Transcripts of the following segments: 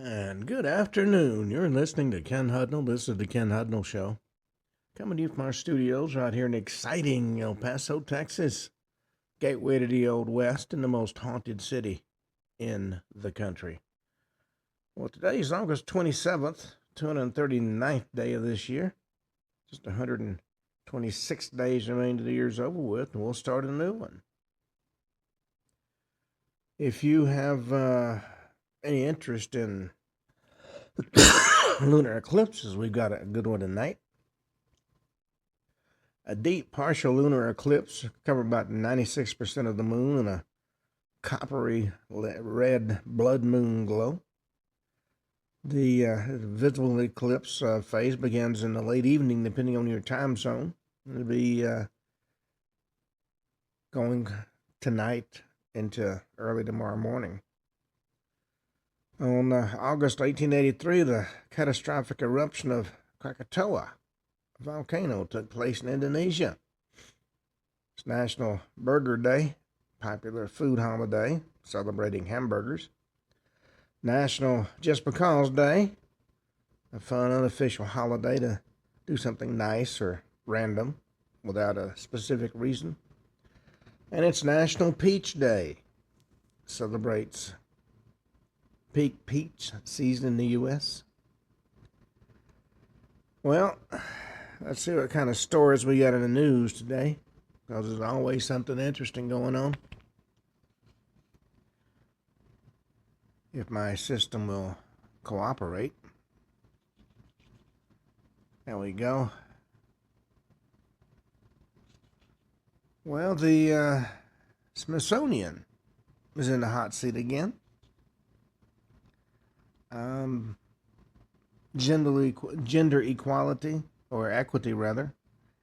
And good afternoon. You're listening to Ken Hudnall. This is the Ken Hudnall Show. Coming to you from our studios right here in exciting El Paso, Texas. Gateway to the Old West and the most haunted city in the country. Well, today is August 27th, 239th day of this year. Just 126 days remain to the year's over with, and we'll start a new one. If you have any interest in lunar eclipses, we've got a good one tonight. A deep partial lunar eclipse covered about 96% of the moon and a coppery red blood moon glow. The visible eclipse phase begins in the late evening, depending on your time zone. It'll be going tonight into early tomorrow morning. On August 1883, the catastrophic eruption of Krakatoa volcano took place in Indonesia. It's National Burger Day, popular food holiday celebrating hamburgers. National Just Because Day, a fun unofficial holiday to do something nice or random without a specific reason. And it's National Peach Day, celebrates peak peach season in the U.S. Well, let's see what kind of stories we got in the news today, because there's always something interesting going on. If my system will cooperate. There we go. Well, the Smithsonian is in the hot seat again. Gender equality, or equity rather,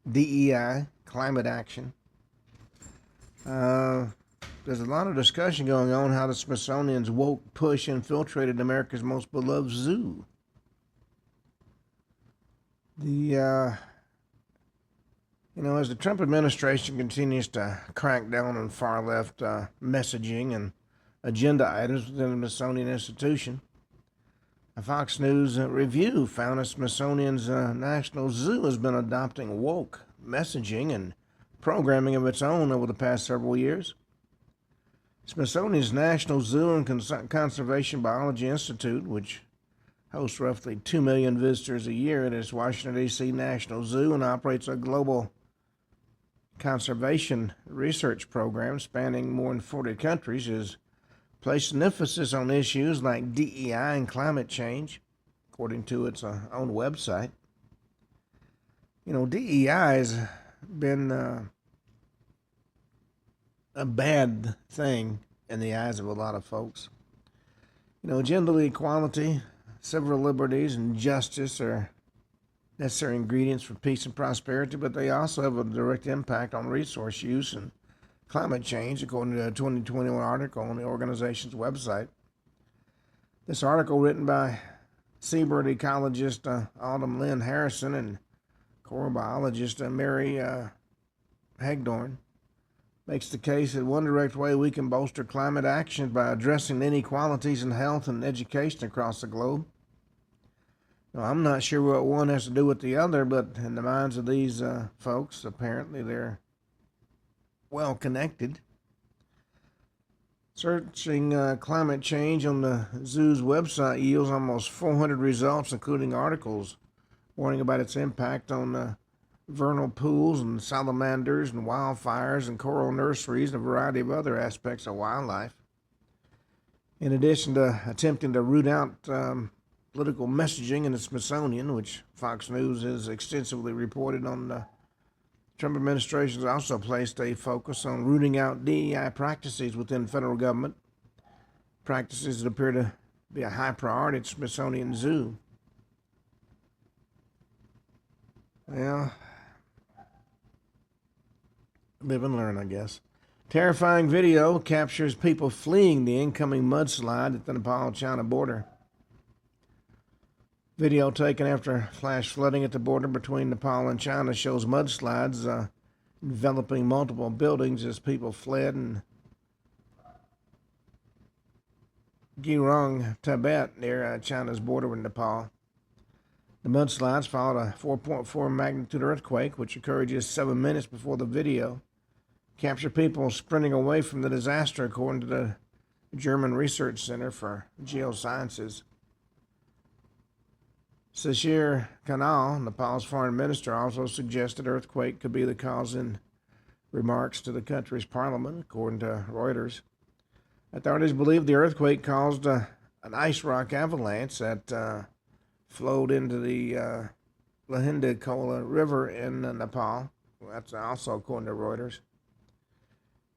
DEI, climate action. There's a lot of discussion going on how the Smithsonian's woke push infiltrated America's most beloved zoo. As the Trump administration continues to crack down on far-left messaging and agenda items within the Smithsonian Institution, a Fox News review found the Smithsonian's National Zoo has been adopting woke messaging and programming of its own over the past several years. Smithsonian's National Zoo and Conservation Biology Institute, which hosts roughly 2 million visitors a year at its Washington, D.C. National Zoo and operates a global conservation research program spanning more than 40 countries, is placed an emphasis on issues like DEI and climate change, according to its own website. DEI has been a bad thing in the eyes of a lot of folks. Gender equality, civil liberties, and justice are necessary ingredients for peace and prosperity, but they also have a direct impact on resource use and climate change, according to a 2021 article on the organization's website. This article, written by seabird ecologist Autumn Lynn Harrison and coral biologist Mary Hagdorn, makes the case that one direct way we can bolster climate action is by addressing inequalities in health and education across the globe. Now, I'm not sure what one has to do with the other, but in the minds of these folks, apparently they're well connected. Searching climate change on the zoo's website yields almost 400 results, including articles warning about its impact on vernal pools and salamanders and wildfires and coral nurseries and a variety of other aspects of wildlife. In addition to attempting to root out political messaging in the Smithsonian, which Fox News has extensively reported on, the Trump administration has also placed a focus on rooting out DEI practices within federal government, practices that appear to be a high priority at Smithsonian Zoo. Well, live and learn, I guess. Terrifying video captures people fleeing the incoming mudslide at the Nepal-China border. Video taken after flash flooding at the border between Nepal and China shows mudslides enveloping multiple buildings as people fled and Gyeongsang, Tibet, near China's border with Nepal. The mudslides followed a 4.4 magnitude earthquake, which occurred just 7 minutes before the video captured people sprinting away from the disaster, according to the German Research Center for Geosciences. Shashir Kanal, Nepal's foreign minister, also suggested earthquake could be the cause in remarks to the country's parliament, according to Reuters. Authorities believe the earthquake caused an ice rock avalanche that flowed into the Lahindakola River in Nepal. That's also according to Reuters.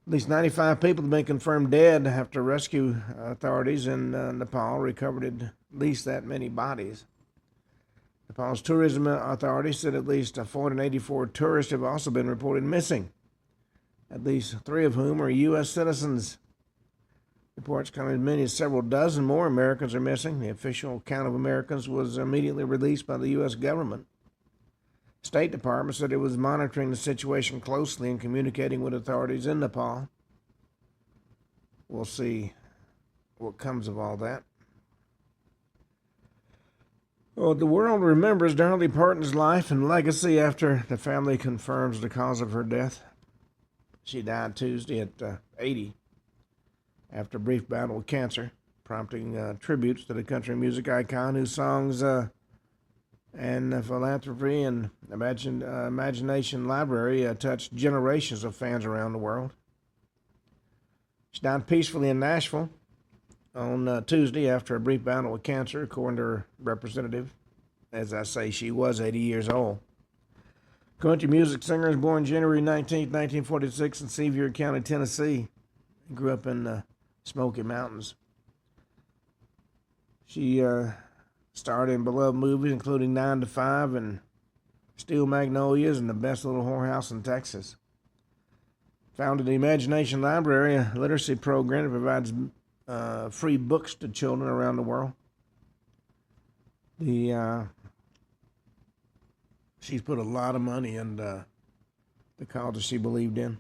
At least 95 people have been confirmed dead after rescue authorities in Nepal recovered at least that many bodies. Nepal's tourism authorities said at least 484 tourists have also been reported missing, at least 3 of whom are U.S. citizens. Reports come as many as several dozen more Americans are missing. The official count of Americans was immediately released by the U.S. government. State Department said it was monitoring the situation closely and communicating with authorities in Nepal. We'll see what comes of all that. Well, the world remembers Dolly Parton's life and legacy after the family confirms the cause of her death. She died Tuesday at 80 after a brief battle with cancer, prompting tributes to the country music icon whose songs and philanthropy and imagination library touched generations of fans around the world. She died peacefully in Nashville on Tuesday after a brief battle with cancer, according to her representative. As I say, she was 80 years old. Country music singer was born January 19, 1946 in Sevier County, Tennessee. He grew up in the Smoky Mountains. She starred in beloved movies including 9 to 5 and Steel Magnolias and The Best Little Whorehouse in Texas. Founded the Imagination Library, a literacy program that provides free books to children around the world. She's put a lot of money into the causes she believed in.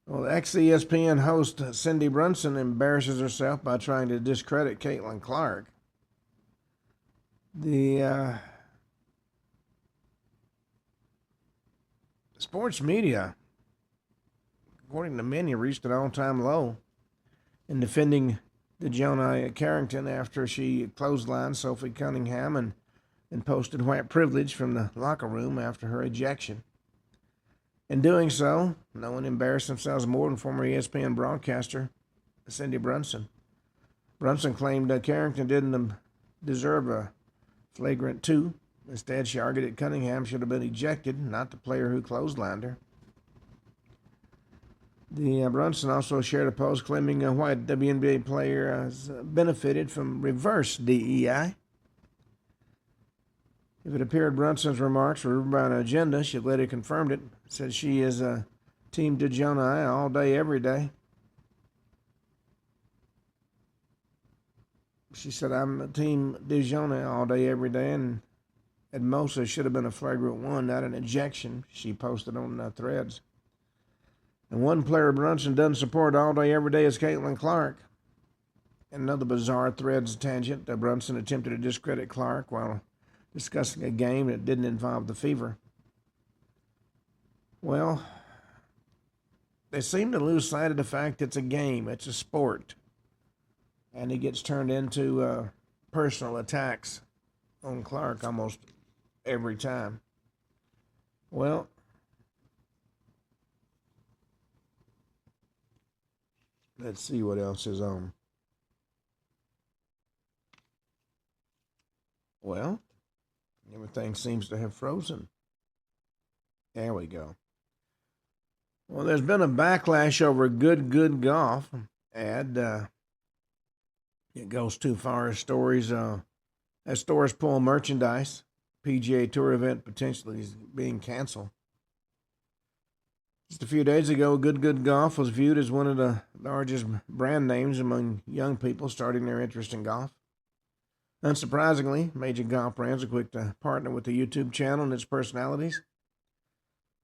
Well, ex-ESPN host Cindy Brunson embarrasses herself by trying to discredit Caitlin Clark. The sports media, according to many, reached an all-time low in defending DeJohn Carrington after she clotheslined Sophie Cunningham and posted white privilege from the locker room after her ejection. In doing so, no one embarrassed themselves more than former ESPN broadcaster Cindy Brunson. Brunson claimed Carrington didn't deserve a flagrant 2. Instead, she argued that Cunningham should have been ejected, not the player who clotheslined her. The Brunson also shared a post claiming a white WNBA player has benefited from reverse DEI. If it appeared Brunson's remarks were by an agenda, she later confirmed it. Said she is a Team DeJohn all day, every day. She said, I'm a Team DeJohn all day, every day, and at most it should have been a flagrant 1, not an ejection, she posted on Threads. And one player Brunson doesn't support all day, every day is Caitlin Clark. In another bizarre Threads tangent, Brunson attempted to discredit Clark while discussing a game that didn't involve the Fever. Well, they seem to lose sight of the fact it's a game, it's a sport, and it gets turned into personal attacks on Clark almost every time. Well, let's see what else is on. Well, everything seems to have frozen. There we go. Well, there's been a backlash over Good Golf ad. It goes too far as stories. As stores pull merchandise, PGA Tour event potentially is being canceled. Just a few days ago, Good Golf was viewed as one of the largest brand names among young people starting their interest in golf. Unsurprisingly, major golf brands are quick to partner with the YouTube channel and its personalities.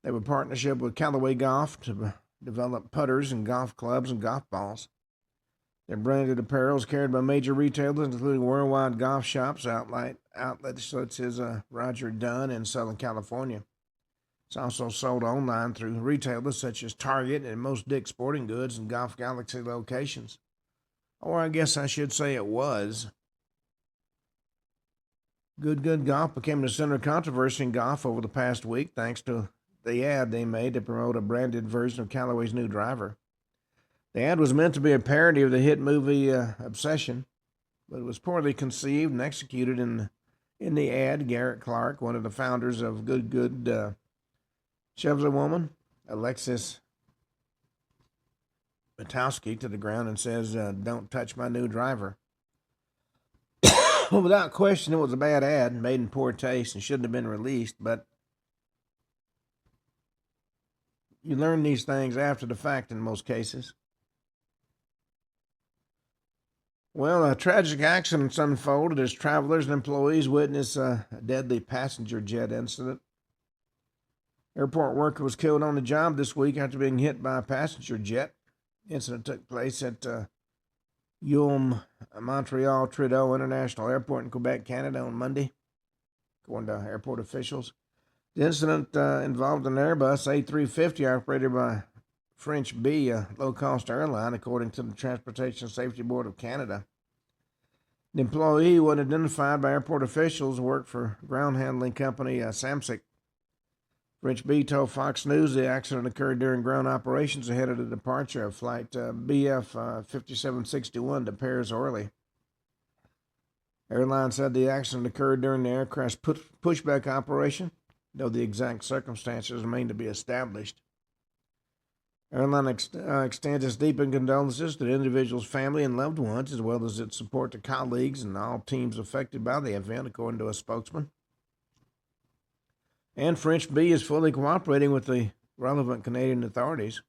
They have a partnership with Callaway Golf to develop putters and golf clubs and golf balls. Their branded apparel is carried by major retailers, including worldwide golf shops, outlets such as Roger Dunn in Southern California. It's also sold online through retailers such as Target and most Dick's Sporting Goods and Golf Galaxy locations. Or I guess I should say it was. Good Golf became the center of controversy in golf over the past week thanks to the ad they made to promote a branded version of Callaway's new driver. The ad was meant to be a parody of the hit movie Obsession, but it was poorly conceived and executed. In the ad, Garrett Clark, one of the founders of Good, shoves a woman, Alexis Matowski, to the ground and says, "Don't touch my new driver." Well, without question, it was a bad ad, made in poor taste, and shouldn't have been released, but you learn these things after the fact in most cases. Well, a tragic accident unfolded as travelers and employees witnessed a deadly passenger jet incident. Airport worker was killed on the job this week after being hit by a passenger jet. The incident took place at Ulm Montreal Trudeau International Airport in Quebec, Canada on Monday, according to airport officials. The incident involved an Airbus A350 operated by French B, a low-cost airline, according to the Transportation Safety Board of Canada. The employee was identified by airport officials who worked for ground handling company Samsic. French B told Fox News the accident occurred during ground operations ahead of the departure of flight BF 5761 to Paris Orly. Airline said the accident occurred during the aircraft's pushback operation, though the exact circumstances remain to be established. Airline extends its deep condolences to the individual's family and loved ones, as well as its support to colleagues and all teams affected by the event, according to a spokesman. And French B is fully cooperating with the relevant Canadian authorities,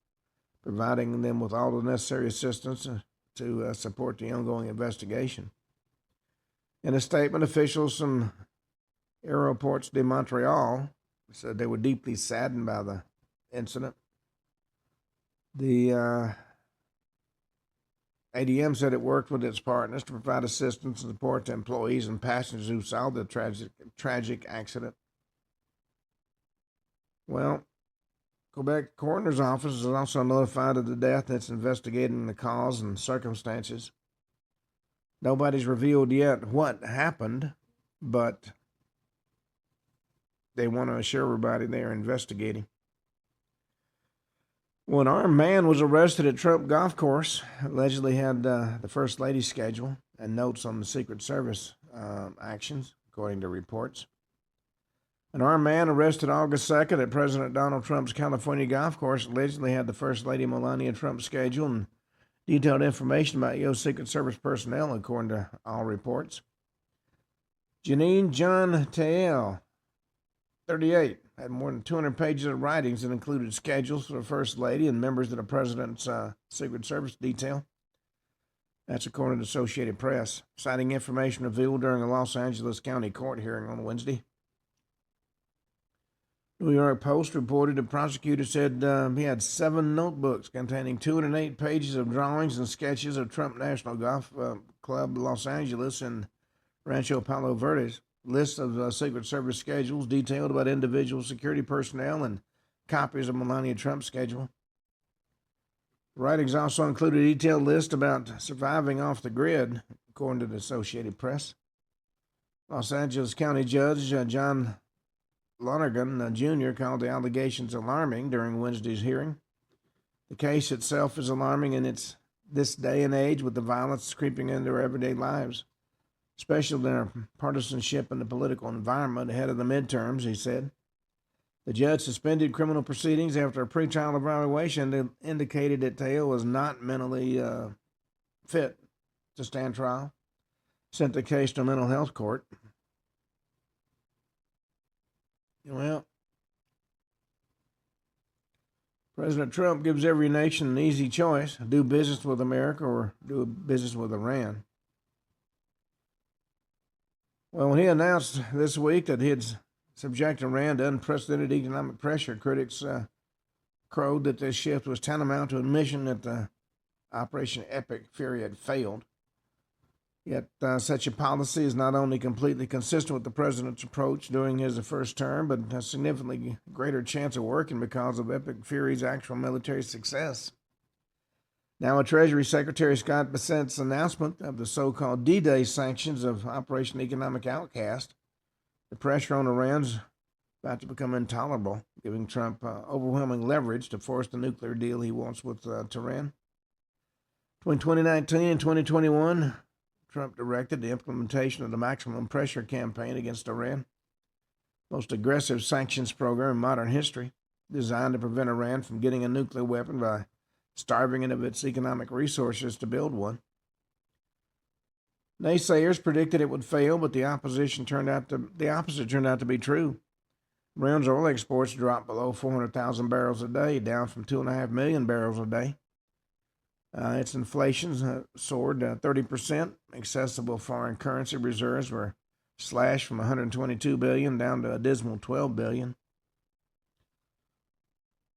providing them with all the necessary assistance to support the ongoing investigation. In a statement, officials from Aéroports de Montréal said they were deeply saddened by the incident. The ADM said it worked with its partners to provide assistance and support to employees and passengers who saw the tragic accident. Well, Quebec Coroner's Office is also notified of the death and it's investigating the cause and circumstances. Nobody's revealed yet what happened, but they want to assure everybody they are investigating. Well, an armed man was arrested at Trump Golf Course, allegedly had the First Lady's schedule and notes on the Secret Service actions, according to reports. An armed man arrested August 2nd at President Donald Trump's California golf course allegedly had the First Lady Melania Trump's schedule and detailed information about U.S. Secret Service personnel, according to all reports. Janine John Tael, 38, had more than 200 pages of writings that included schedules for the First Lady and members of the President's Secret Service detail. That's according to Associated Press, citing information revealed during a Los Angeles County Court hearing on Wednesday. New York Post reported the prosecutor said he had 7 notebooks containing 208 pages of drawings and sketches of Trump National Golf Club Los Angeles and Rancho Palo Verdes, lists of Secret Service schedules detailed about individual security personnel, and copies of Melania Trump's schedule. The writings also include a detailed list about surviving off the grid, according to the Associated Press. Los Angeles County Judge John Lonergan Jr. called the allegations alarming during Wednesday's hearing. The case itself is alarming in this day and age, with the violence creeping into our everyday lives, especially in our partisanship in the political environment ahead of the midterms, he said. The judge suspended criminal proceedings after a pretrial evaluation that indicated that Tail was not mentally fit to stand trial, sent the case to a mental health court. Well, President Trump gives every nation an easy choice: do business with America or do business with Iran. Well, when he announced this week that he had subjected Iran to unprecedented economic pressure, critics crowed that this shift was tantamount to admission that the Operation Epic Fury had failed. Yet such a policy is not only completely consistent with the president's approach during his first term, but has significantly greater chance of working because of Epic Fury's actual military success. Now, with Treasury Secretary Scott Bessett's announcement of the so-called D-Day sanctions of Operation Economic Outcast, the pressure on Iran's about to become intolerable, giving Trump overwhelming leverage to force the nuclear deal he wants with Tehran. Between 2019 and 2021, Trump directed the implementation of the maximum pressure campaign against Iran, most aggressive sanctions program in modern history, designed to prevent Iran from getting a nuclear weapon by starving it of its economic resources to build one. Naysayers predicted it would fail, but the opposite turned out to be true. Iran's oil exports dropped below 400,000 barrels a day, down from 2.5 million barrels a day. Its inflation soared 30%. Accessible foreign currency reserves were slashed from $122 billion down to a dismal $12 billion.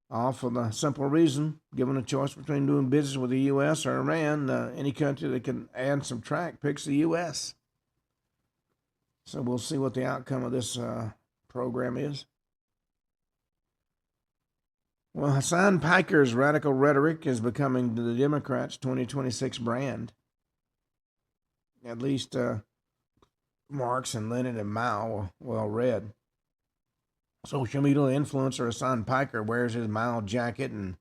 All for the simple reason, given a choice between doing business with the U.S. or Iran, any country that can add and subtract picks the U.S. So we'll see what the outcome of this program is. Well, Hassan Piker's radical rhetoric is becoming the Democrats' 2026 brand. At least Marx and Lenin and Mao were well read. Social media influencer Hassan Piker wears his Mao jacket and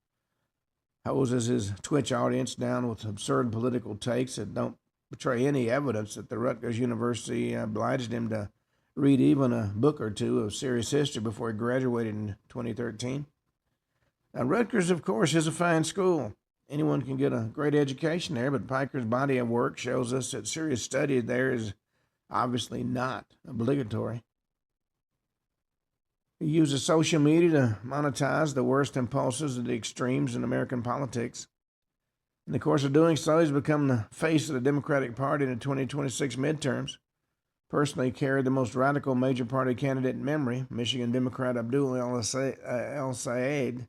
hoses his Twitch audience down with absurd political takes that don't betray any evidence that the Rutgers University obliged him to read even a book or two of serious history before he graduated in 2013. Now, Rutgers, of course, is a fine school. Anyone can get a great education there, but Piker's body of work shows us that serious study there is obviously not obligatory. He uses social media to monetize the worst impulses and the extremes in American politics. In the course of doing so, he's become the face of the Democratic Party in the 2026 midterms. Personally carried the most radical major party candidate in memory, Michigan Democrat Abdul El-Sayed,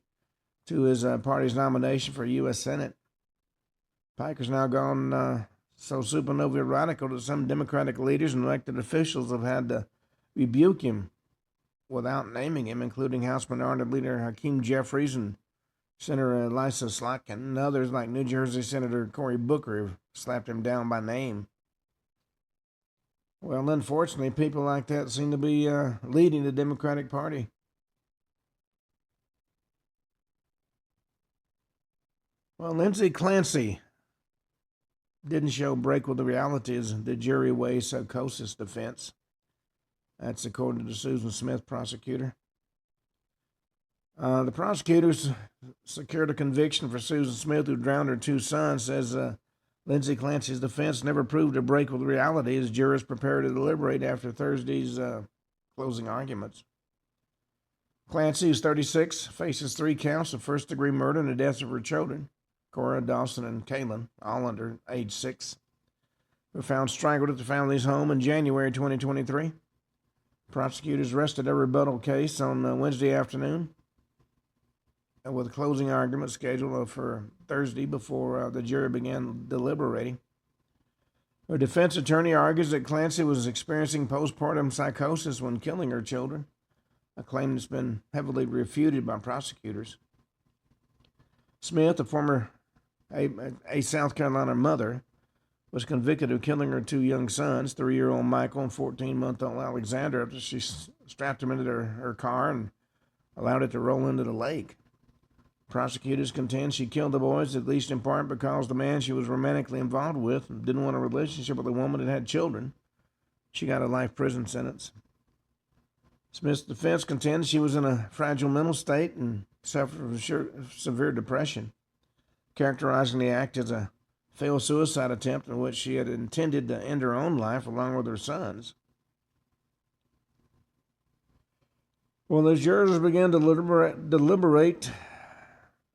to his party's nomination for U.S. Senate. Piker's now gone so supernova radical that some Democratic leaders and elected officials have had to rebuke him without naming him, including House Minority Leader Hakeem Jeffries and Senator Lisa Slotkin, and others like New Jersey Senator Cory Booker have slapped him down by name. Well, unfortunately, people like that seem to be leading the Democratic Party. Well, Lindsay Clancy didn't show break with the reality as the jury weighs psychosis defense. That's according to the Susan Smith prosecutor. The prosecutors secured a conviction for Susan Smith, who drowned her two sons, says Lindsay Clancy's defense never proved a break with reality as jurors prepare to deliberate after Thursday's closing arguments. Clancy, who's 36, faces 3 counts of first-degree murder and the deaths of her children, Cora, Dawson, and Kaylin, all under age 6, were found strangled at the family's home in January 2023. Prosecutors rested a rebuttal case on Wednesday afternoon, with a closing argument scheduled for Thursday before the jury began deliberating. Her defense attorney argues that Clancy was experiencing postpartum psychosis when killing her children, a claim that's been heavily refuted by prosecutors. Smith, a former South Carolina mother, was convicted of killing her 2 young sons, 3-year-old Michael and 14-month-old Alexander, after she strapped them into her car and allowed it to roll into the lake. Prosecutors contend she killed the boys at least in part because the man she was romantically involved with didn't want a relationship with a woman that had children. She got a life prison sentence. Smith's defense contends she was in a fragile mental state and suffered from severe depression, characterizing the act as a failed suicide attempt in which she had intended to end her own life along with her sons. Well, as jurors began to deliberate,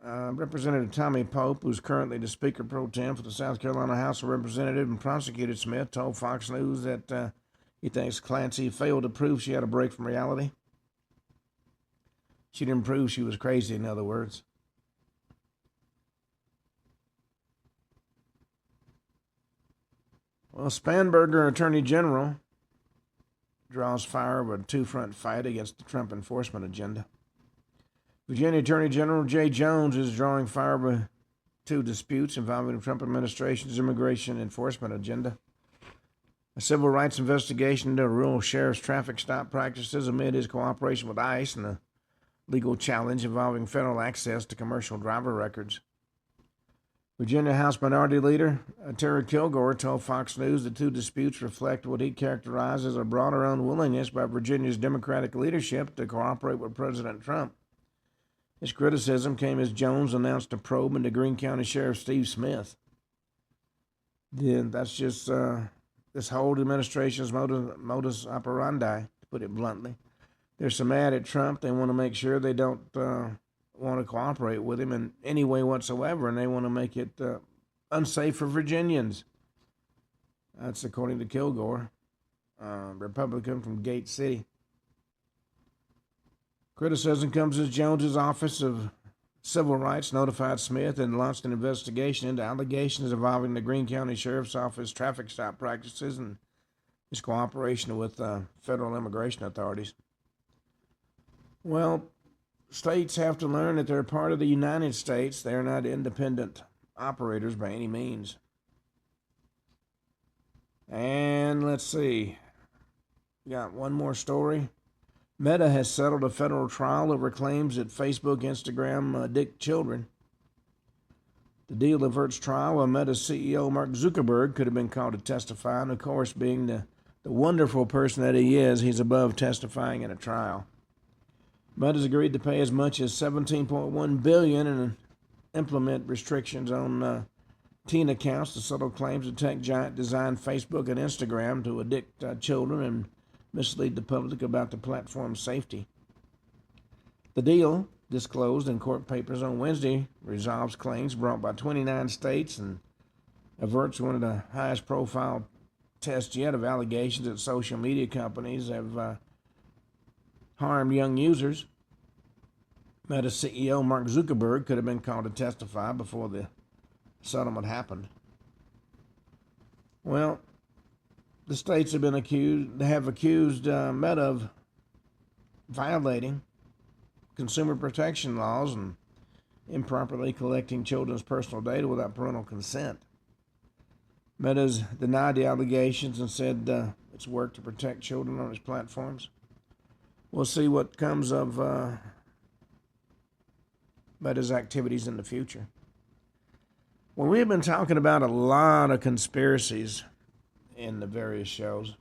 Representative Tommy Pope, who's currently the Speaker Pro Tem for the South Carolina House of Representatives and prosecuted Smith, told Fox News that he thinks Clancy failed to prove she had a break from reality. She didn't prove she was crazy, in other words. Well, Spanberger, Attorney General, draws fire of a two-front fight against the Trump enforcement agenda. Virginia Attorney General Jay Jones is drawing fire of two disputes involving the Trump administration's immigration enforcement agenda. A civil rights investigation into a rural sheriff's traffic stop practices amid his cooperation with ICE and a legal challenge involving federal access to commercial driver records. Virginia House Minority Leader Terry Kilgore told Fox News the two disputes reflect what he characterized as a broader unwillingness by Virginia's Democratic leadership to cooperate with President Trump. His criticism came as Jones announced a probe into Greene County Sheriff Steve Smith. That's just this whole administration's modus operandi, to put it bluntly. They're so mad at Trump, they want to make sure they don't want to cooperate with him in any way whatsoever, and they want to make it unsafe for Virginians. That's according to Kilgore, Republican from Gate City. Criticism comes as Jones's Office of Civil Rights notified Smith and launched an investigation into allegations involving the Greene County Sheriff's Office traffic stop practices and his cooperation with federal immigration authorities. Well, states have to learn that they're part of the United States. They're not independent operators by any means. And let's see. We got one more story. Meta has settled a federal trial over claims that Facebook, Instagram addict children. The deal averts trial while Meta's CEO Mark Zuckerberg could have been called to testify, and of course, being the wonderful person that he is, he's above testifying in a trial. Meta's agreed to pay as much as $17.1 billion and implement restrictions on teen accounts to settle claims the tech giant designed Facebook and Instagram to addict children and mislead the public about the platform's safety. The deal, disclosed in court papers on Wednesday, resolves claims brought by 29 states and averts one of the highest profile tests yet of allegations that social media companies have harmed young users. Meta CEO Mark Zuckerberg could have been called to testify before the settlement happened. Well, the states have accused Meta of violating consumer protection laws and improperly collecting children's personal data without parental consent. Meta's denied the allegations and said it's worked to protect children on its platforms. We'll see what comes of Meta's activities in the future. Well, we've been talking about a lot of conspiracies in the various shows.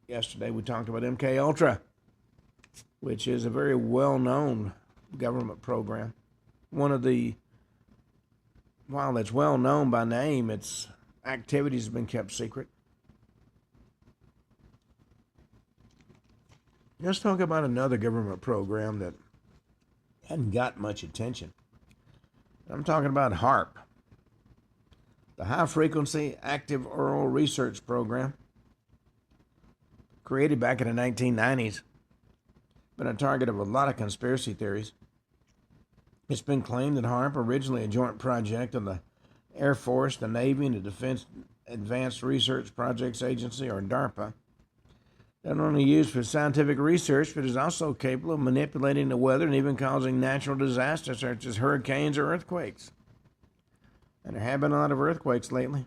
Yesterday we talked about MK Ultra, which is a very well-known government program. While it's well known by name, its activities have been kept secret. Let's talk about another government program that hadn't got much attention. I'm talking about HAARP, the High Frequency Active Oral Research Program, created back in the 1990s, been a target of a lot of conspiracy theories. It's been claimed that HAARP, originally a joint project of the Air Force, the Navy, and the Defense Advanced Research Projects Agency, or DARPA, not only used for scientific research, but is also capable of manipulating the weather and even causing natural disasters such as hurricanes or earthquakes. And there have been a lot of earthquakes lately.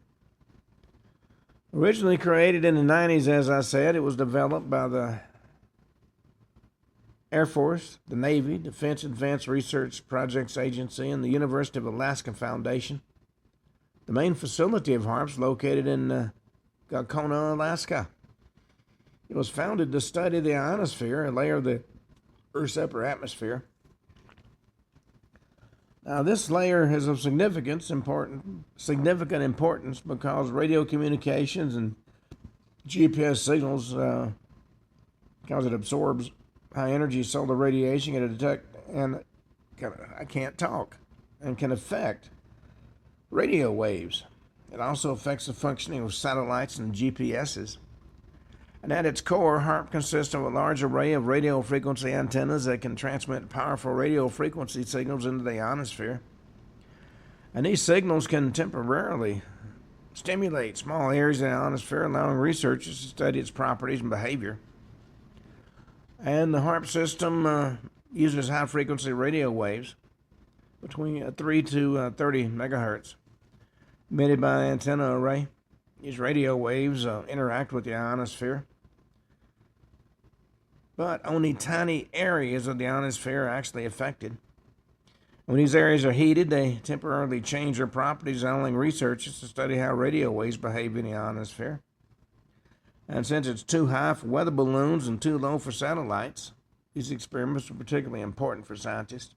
Originally created in the 90s, as I said, it was developed by the Air Force, the Navy, Defense Advanced Research Projects Agency, and the University of Alaska Foundation. The main facility of HAARP is located in Gakona, Alaska. It was founded to study the ionosphere, a layer of the Earth's upper atmosphere. Now, this layer is of significant importance because radio communications and GPS signals, because it absorbs high-energy solar radiation, can affect radio waves. It also affects the functioning of satellites and GPSs. And at its core, HAARP consists of a large array of radio frequency antennas that can transmit powerful radio frequency signals into the ionosphere. And these signals can temporarily stimulate small areas in the ionosphere, allowing researchers to study its properties and behavior. And the HAARP system uses high-frequency radio waves between 3 to 30 megahertz emitted by an antenna array. These radio waves interact with the ionosphere, but only tiny areas of the ionosphere are actually affected. When these areas are heated, they temporarily change their properties, allowing researchers to study how radio waves behave in the ionosphere. And since it's too high for weather balloons and too low for satellites, these experiments are particularly important for scientists.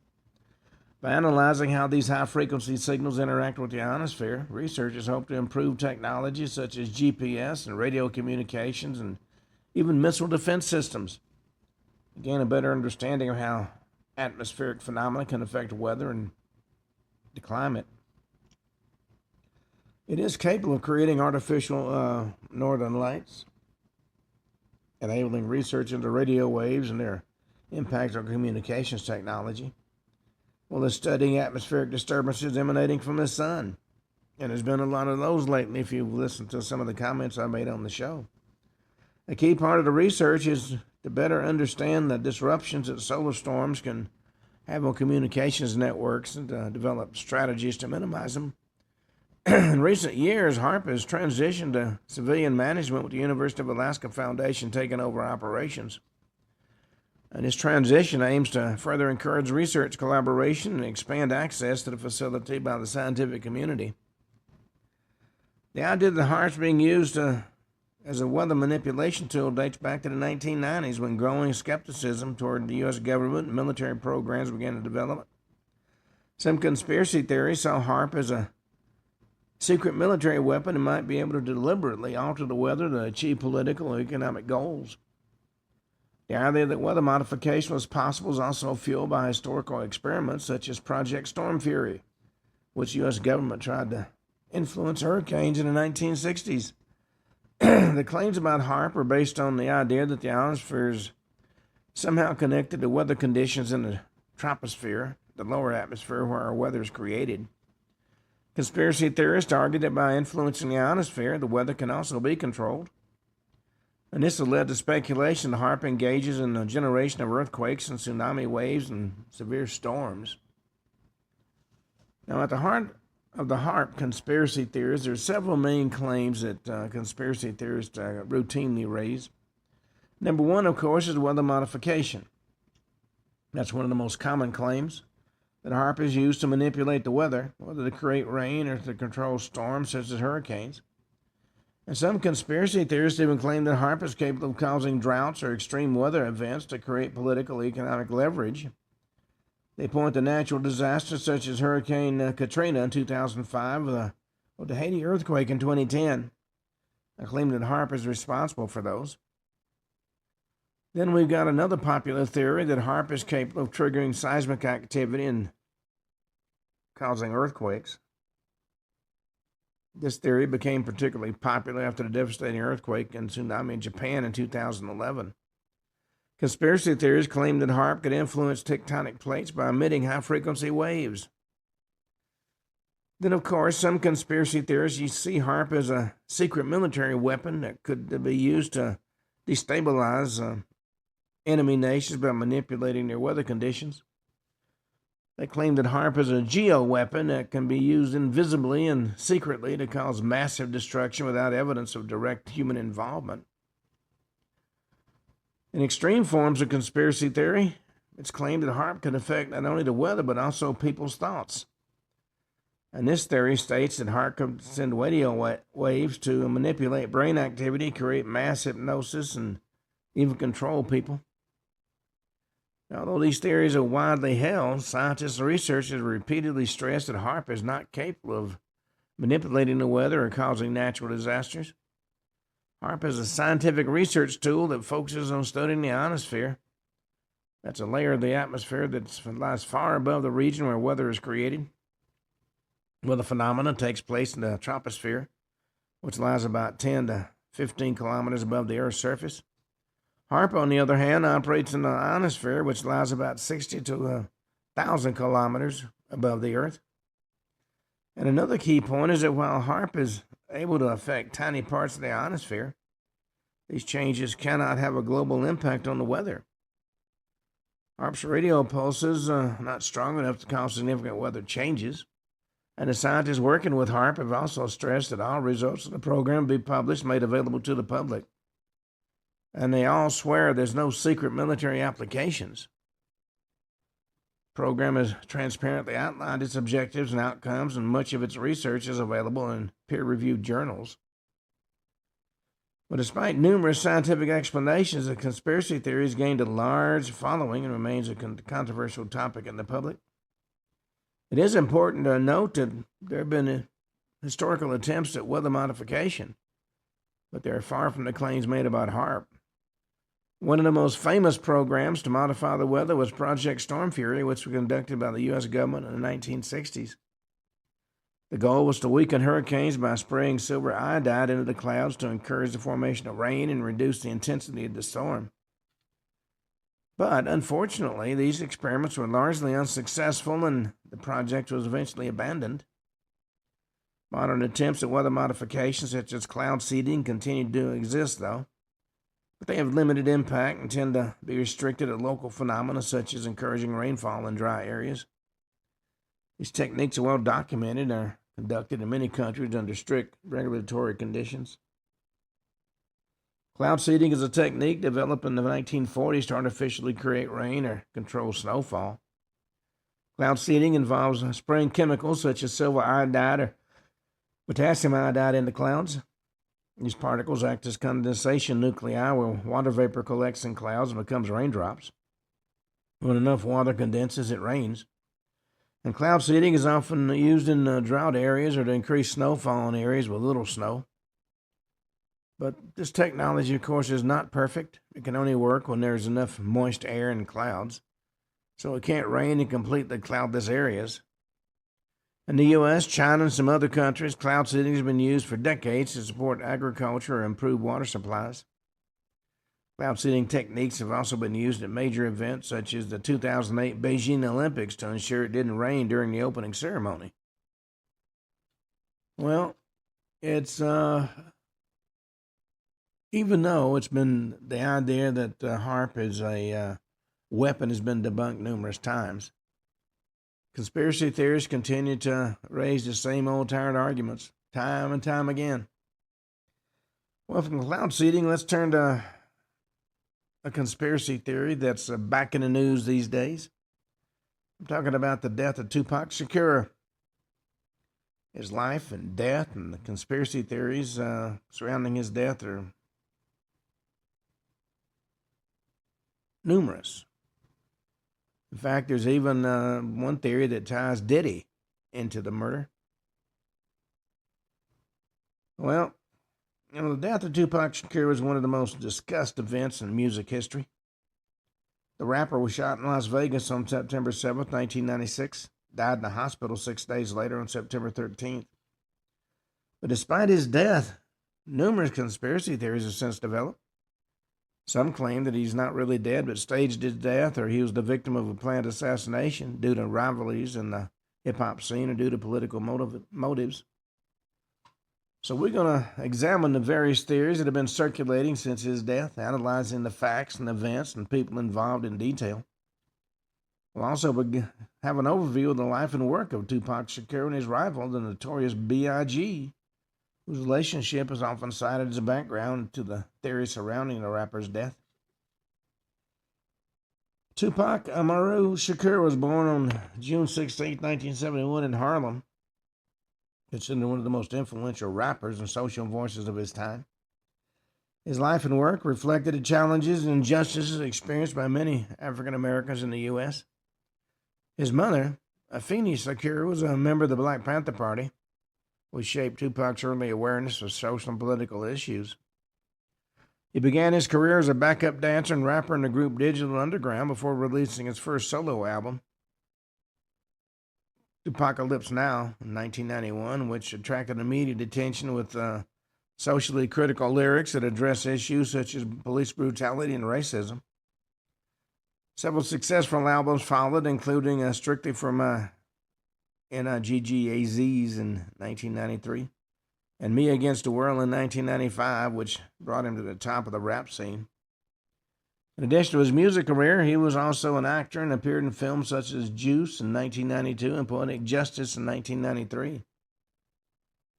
By analyzing how these high-frequency signals interact with the ionosphere, researchers hope to improve technologies such as GPS and radio communications and even missile defense systems. Gain a better understanding of how atmospheric phenomena can affect weather and the climate. It is capable of creating artificial northern lights, enabling research into radio waves and their impact on communications technology. Well, it's studying atmospheric disturbances emanating from the sun. And there's been a lot of those lately if you've listened to some of the comments I made on the show. A key part of the research is to better understand the disruptions that solar storms can have on communications networks and to develop strategies to minimize them. In recent years, HAARP has transitioned to civilian management with the University of Alaska Foundation taking over operations. And this transition aims to further encourage research collaboration and expand access to the facility by the scientific community. The idea that HAARP is being used as a weather manipulation tool dates back to the 1990s when growing skepticism toward the U.S. government and military programs began to develop. Some conspiracy theories saw HAARP as a secret military weapon and might be able to deliberately alter the weather to achieve political or economic goals. The idea that weather modification was possible is also fueled by historical experiments such as Project Storm Fury, which the U.S. government tried to influence hurricanes in the 1960s. The claims about HAARP are based on the idea that the ionosphere is somehow connected to weather conditions in the troposphere, the lower atmosphere where our weather is created. Conspiracy theorists argue that by influencing the ionosphere, the weather can also be controlled. And this has led to speculation that HAARP engages in the generation of earthquakes and tsunami waves and severe storms. Now, at the heart of the HAARP conspiracy theories, there are several main claims that conspiracy theorists routinely raise. Number one, of course, is weather modification. That's one of the most common claims, that HAARP is used to manipulate the weather, whether to create rain or to control storms such as hurricanes. And some conspiracy theorists even claim that HAARP is capable of causing droughts or extreme weather events to create political economic leverage. They point to natural disasters such as Hurricane Katrina in 2005 or the Haiti earthquake in 2010. They claim that HAARP is responsible for those. Then we've got another popular theory that HAARP is capable of triggering seismic activity and causing earthquakes. This theory became particularly popular after the devastating earthquake and tsunami in Japan in 2011. Conspiracy theories claim that HAARP could influence tectonic plates by emitting high-frequency waves. Then, of course, some conspiracy theorists see HAARP as a secret military weapon that could be used to destabilize enemy nations by manipulating their weather conditions. They claim that HAARP is a geo-weapon that can be used invisibly and secretly to cause massive destruction without evidence of direct human involvement. In extreme forms of conspiracy theory, it's claimed that HAARP can affect not only the weather but also people's thoughts. And this theory states that HAARP can send radio waves to manipulate brain activity, create mass hypnosis, and even control people. Although these theories are widely held, scientists and researchers repeatedly stress that HAARP is not capable of manipulating the weather or causing natural disasters. HAARP is a scientific research tool that focuses on studying the ionosphere. That's a layer of the atmosphere that lies far above the region where weather is created. Well, the phenomenon takes place in the troposphere, which lies about 10 to 15 kilometers above the Earth's surface. HAARP, on the other hand, operates in the ionosphere, which lies about 60 to 1,000 kilometers above the Earth. And another key point is that while HAARP is able to affect tiny parts of the ionosphere, these changes cannot have a global impact on the weather. HAARP's radio pulses are not strong enough to cause significant weather changes, and the scientists working with HAARP have also stressed that all results of the program be published, made available to the public. And they all swear there's no secret military applications. The program has transparently outlined its objectives and outcomes, and much of its research is available in peer-reviewed journals. But despite numerous scientific explanations, the conspiracy theory has gained a large following and remains a controversial topic in the public. It is important to note that there have been historical attempts at weather modification, but they are far from the claims made about HAARP. One of the most famous programs to modify the weather was Project Storm Fury, which was conducted by the U.S. government in the 1960s. The goal was to weaken hurricanes by spraying silver iodide into the clouds to encourage the formation of rain and reduce the intensity of the storm. But unfortunately, these experiments were largely unsuccessful, and the project was eventually abandoned. Modern attempts at weather modification, such as cloud seeding, continue to exist, though, but they have limited impact and tend to be restricted to local phenomena, such as encouraging rainfall in dry areas. These techniques are well documented and are conducted in many countries under strict regulatory conditions. Cloud seeding is a technique developed in the 1940s to artificially create rain or control snowfall. Cloud seeding involves spraying chemicals such as silver iodide or potassium iodide into clouds. These particles act as condensation nuclei where water vapor collects in clouds and becomes raindrops. When enough water condenses, it rains. And cloud seeding is often used in drought areas or to increase snowfall in areas with little snow. But this technology, of course, is not perfect. It can only work when there's enough moist air in clouds. So it can't rain in completely cloudless areas. In the U.S., China, and some other countries, cloud seeding has been used for decades to support agriculture or improve water supplies. Cloud seeding techniques have also been used at major events such as the 2008 Beijing Olympics to ensure it didn't rain during the opening ceremony. Well, it's even though it's been the idea that HAARP is a weapon has been debunked numerous times, conspiracy theorists continue to raise the same old tired arguments time and time again. Well, from cloud seeding, let's turn to a conspiracy theory that's back in the news these days. I'm talking about the death of Tupac Shakur. His life and death and the conspiracy theories surrounding his death are numerous. In fact, there's even one theory that ties Diddy into the murder. Well, the death of Tupac Shakur was one of the most discussed events in music history. The rapper was shot in Las Vegas on September 7th, 1996, died in a hospital 6 days later on September 13th. But despite his death, numerous conspiracy theories have since developed. Some claim that he's not really dead but staged his death, or he was the victim of a planned assassination due to rivalries in the hip-hop scene or due to political motives. So we're going to examine the various theories that have been circulating since his death, analyzing the facts and events and people involved in detail. We'll also have an overview of the life and work of Tupac Shakur and his rival, the notorious B.I.G., whose relationship is often cited as a background to the theories surrounding the rapper's death. Tupac Amaru Shakur was born on June 16, 1971 in Harlem, considered one of the most influential rappers and social voices of his time. His life and work reflected the challenges and injustices experienced by many African Americans in the U.S. His mother, Afeni Shakur, was a member of the Black Panther Party, which shaped Tupac's early awareness of social and political issues. He began his career as a backup dancer and rapper in the group Digital Underground before releasing his first solo album, Tupacalypse Now, in 1991, which attracted immediate attention with socially critical lyrics that address issues such as police brutality and racism. Several successful albums followed, including Strictly for My NIGGAZs in 1993, and Me Against the World in 1995, which brought him to the top of the rap scene. In addition to his music career, he was also an actor and appeared in films such as Juice in 1992 and Poetic Justice in 1993.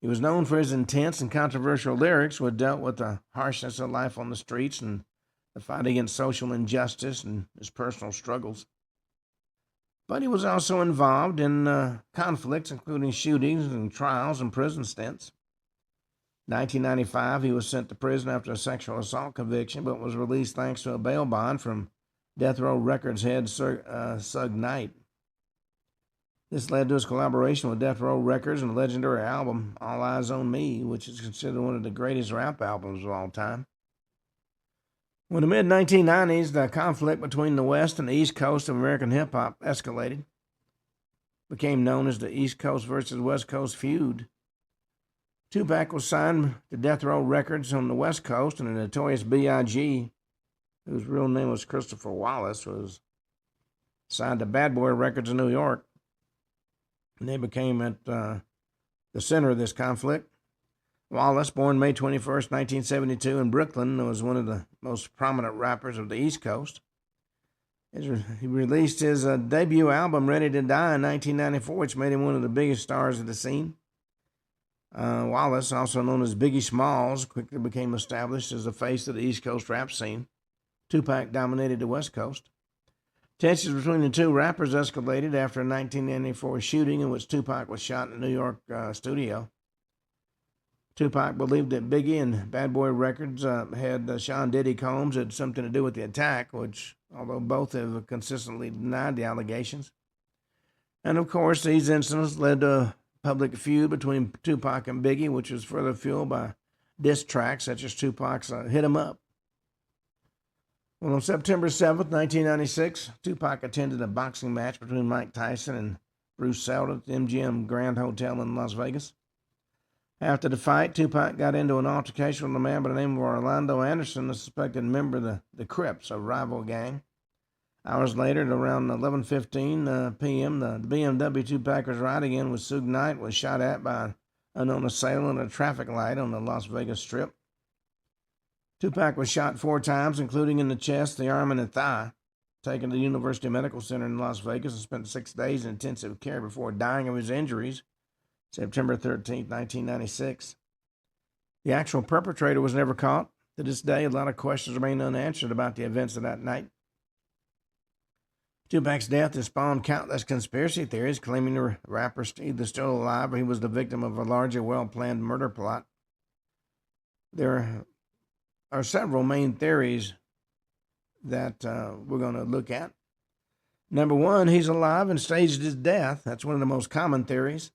He was known for his intense and controversial lyrics, which dealt with the harshness of life on the streets and the fight against social injustice and his personal struggles. But he was also involved in conflicts, including shootings and trials and prison stints. In 1995, he was sent to prison after a sexual assault conviction, but was released thanks to a bail bond from Death Row Records head Suge Knight. This led to his collaboration with Death Row Records and the legendary album All Eyes on Me, which is considered one of the greatest rap albums of all time. In the mid-1990s, the conflict between the West and the East Coast of American hip-hop escalated. It became known as the East Coast versus West Coast feud. Tupac was signed to Death Row Records on the West Coast, and the notorious B.I.G., whose real name was Christopher Wallace, was signed to Bad Boy Records in New York. And they became at the center of this conflict. Wallace, born May 21st, 1972 in Brooklyn, was one of the most prominent rappers of the East Coast. He released his debut album, Ready to Die, in 1994, which made him one of the biggest stars of the scene. Wallace, also known as Biggie Smalls, quickly became established as the face of the East Coast rap scene. Tupac dominated the West Coast. Tensions between the two rappers escalated after a 1994 shooting in which Tupac was shot in a New York studio. Tupac believed that Biggie and Bad Boy Records had Sean Diddy Combs had something to do with the attack, which, although both have consistently denied the allegations. And of course, these incidents led to a public feud between Tupac and Biggie, which was further fueled by diss tracks such as Tupac's Hit 'Em Up. Well, on September 7th, 1996, Tupac attended a boxing match between Mike Tyson and Bruce Seldon at the MGM Grand Hotel in Las Vegas. After the fight, Tupac got into an altercation with a man by the name of Orlando Anderson, a suspected member of the Crips, a rival gang. Hours later, at around 11:15 p.m., the BMW Tupac was riding in with Suge Knight was shot at by an unknown assailant at a traffic light on the Las Vegas Strip. Tupac was shot 4 times, including in the chest, the arm, and the thigh. Taken to the University Medical Center in Las Vegas and spent 6 days in intensive care before dying of his injuries, September 13, 1996. The actual perpetrator was never caught. To this day, a lot of questions remain unanswered about the events of that night. Tupac's death has spawned countless conspiracy theories claiming the rapper either still alive or he was the victim of a larger, well-planned murder plot. There are several main theories that we're going to look at. Number one, he's alive and staged his death. That's one of the most common theories.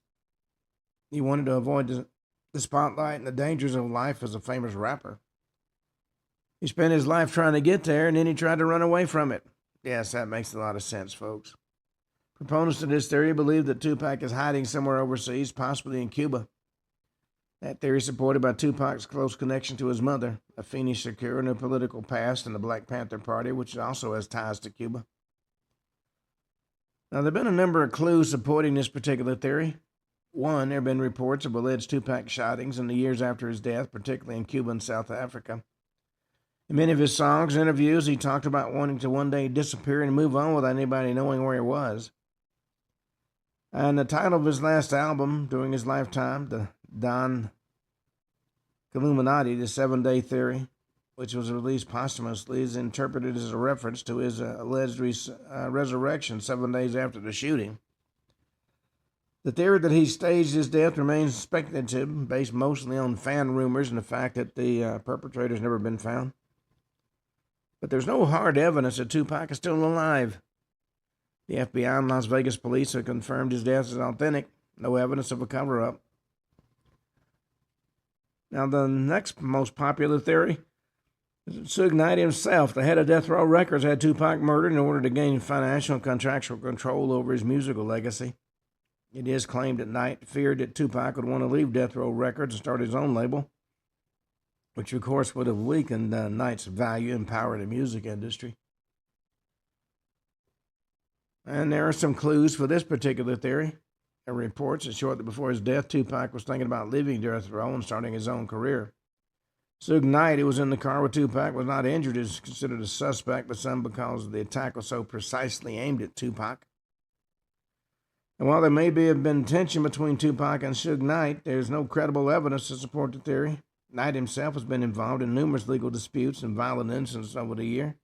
He wanted to avoid the spotlight and the dangers of life as a famous rapper. He spent his life trying to get there, and then he tried to run away from it. Yes, that makes a lot of sense, folks. Proponents of this theory believe that Tupac is hiding somewhere overseas, possibly in Cuba. That theory is supported by Tupac's close connection to his mother, Afeni Shakur, and her political past in the Black Panther Party, which also has ties to Cuba. Now, there have been a number of clues supporting this particular theory. One, there have been reports of alleged Tupac shootings in the years after his death, particularly in Cuba and South Africa. In many of his songs and interviews, he talked about wanting to one day disappear and move on without anybody knowing where he was. And the title of his last album during his lifetime, the Don Illuminati, the 7-Day Theory, which was released posthumously, is interpreted as a reference to his alleged resurrection 7 days after the shooting. The theory that he staged his death remains speculative, based mostly on fan rumors and the fact that the perpetrator has never been found. But there's no hard evidence that Tupac is still alive. The FBI and Las Vegas police have confirmed his death is authentic. No evidence of a cover-up. Now, the next most popular theory is that Suge Knight himself, the head of Death Row Records, had Tupac murdered in order to gain financial and contractual control over his musical legacy. It is claimed that Knight feared that Tupac would want to leave Death Row Records and start his own label, which of course would have weakened Knight's value and power in the music industry. And there are some clues for this particular theory. There are reports that shortly before his death, Tupac was thinking about leaving death row and starting his own career. Suge Knight, who was in the car with Tupac, was not injured, is considered a suspect by some because the attack was so precisely aimed at Tupac. And while there may have been tension between Tupac and Suge Knight, there is no credible evidence to support the theory. Knight himself has been involved in numerous legal disputes and violent incidents over the year.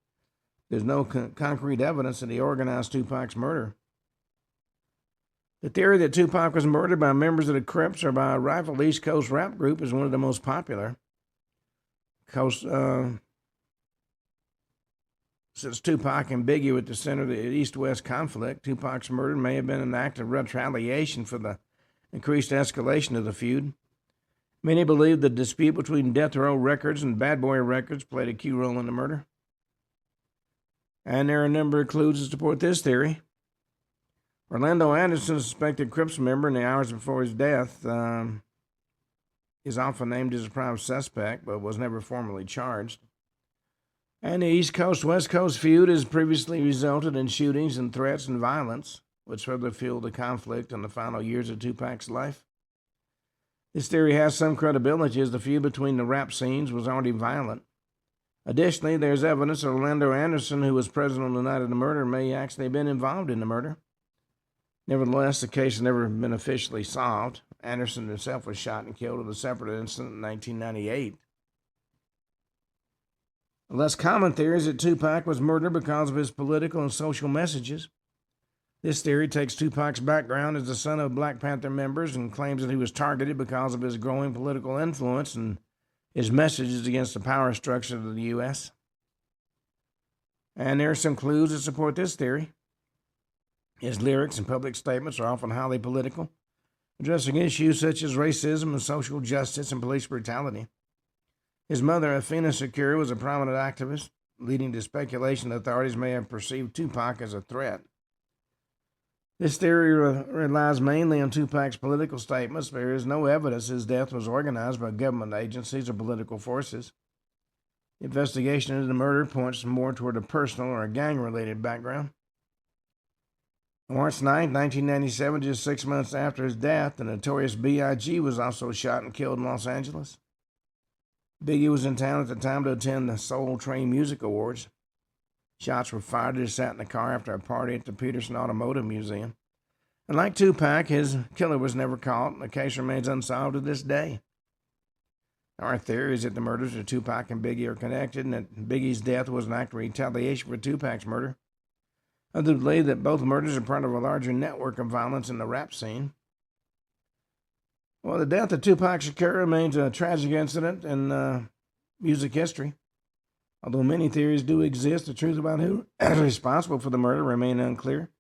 There's no concrete evidence that he organized Tupac's murder. The theory that Tupac was murdered by members of the Crips or by a rival East Coast rap group is one of the most popular. Since Tupac and Biggie were at the center of the East-West conflict, Tupac's murder may have been an act of retaliation for the increased escalation of the feud. Many believe the dispute between Death Row Records and Bad Boy Records played a key role in the murder. And there are a number of clues to support this theory. Orlando Anderson, a suspected Crips member in the hours before his death, is often named as a prime suspect, but was never formally charged. And the East Coast-West Coast feud has previously resulted in shootings and threats and violence, which further fueled the conflict in the final years of Tupac's life. This theory has some credibility as the feud between the rap scenes was already violent. Additionally, there's evidence that Orlando Anderson, who was present on the night of the murder, may actually have been involved in the murder. Nevertheless, the case has never been officially solved. Anderson himself was shot and killed in a separate incident in 1998. A less common theory is that Tupac was murdered because of his political and social messages. This theory takes Tupac's background as the son of Black Panther members and claims that he was targeted because of his growing political influence and his messages against the power structure of the U.S. And there are some clues that support this theory. His lyrics and public statements are often highly political, addressing issues such as racism and social justice and police brutality. His mother, Afena Shakur, was a prominent activist, leading to speculation that authorities may have perceived Tupac as a threat. This theory relies mainly on Tupac's political statements, but there is no evidence his death was organized by government agencies or political forces. The investigation into the murder points more toward a personal or a gang-related background. On March 9, 1997, just 6 months after his death, the notorious B.I.G. was also shot and killed in Los Angeles. Biggie was in town at the time to attend the Soul Train Music Awards. Shots were fired as he sat in the car after a party at the Peterson Automotive Museum. And like Tupac, his killer was never caught, and the case remains unsolved to this day. Our theory is that the murders of Tupac and Biggie are connected, and that Biggie's death was an act of retaliation for Tupac's murder. Others believe that both murders are part of a larger network of violence in the rap scene. Well, the death of Tupac Shakur remains a tragic incident in music history. Although many theories do exist, the truth about who is responsible for the murder remain unclear.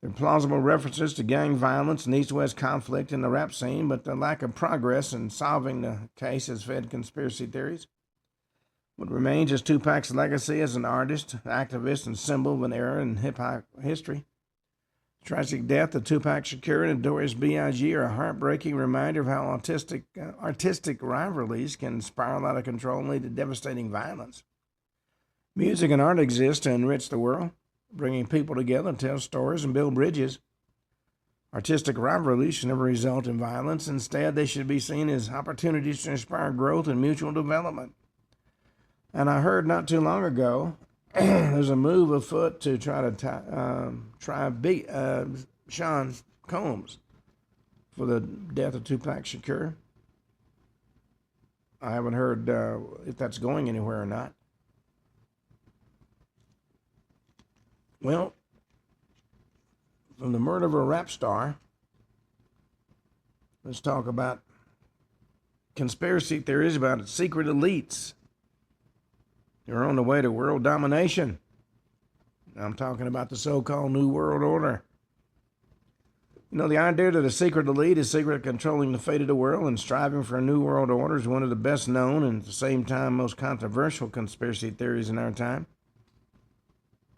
There are plausible references to gang violence and East-West conflict in the rap scene, but the lack of progress in solving the case has fed conspiracy theories. What remains is Tupac's legacy as an artist, activist, and symbol of an era in hip-hop history. The tragic death of Tupac Shakur and Notorious B.I.G. are a heartbreaking reminder of how artistic rivalries can spiral out of control and lead to devastating violence. Music and art exist to enrich the world, bringing people together, tell stories, and build bridges. Artistic rivalries should never result in violence. Instead, they should be seen as opportunities to inspire growth and mutual development. And I heard not too long ago, there's a move afoot to try to beat Sean Combs for the death of Tupac Shakur. I haven't heard if that's going anywhere or not. Well, from the murder of a rap star, let's talk about conspiracy theories about secret elites. They're on the way to world domination. I'm talking about the so-called New World Order. You know, the idea that a secret elite is secretly controlling the fate of the world and striving for a new world order is one of the best known and at the same time most controversial conspiracy theories in our time.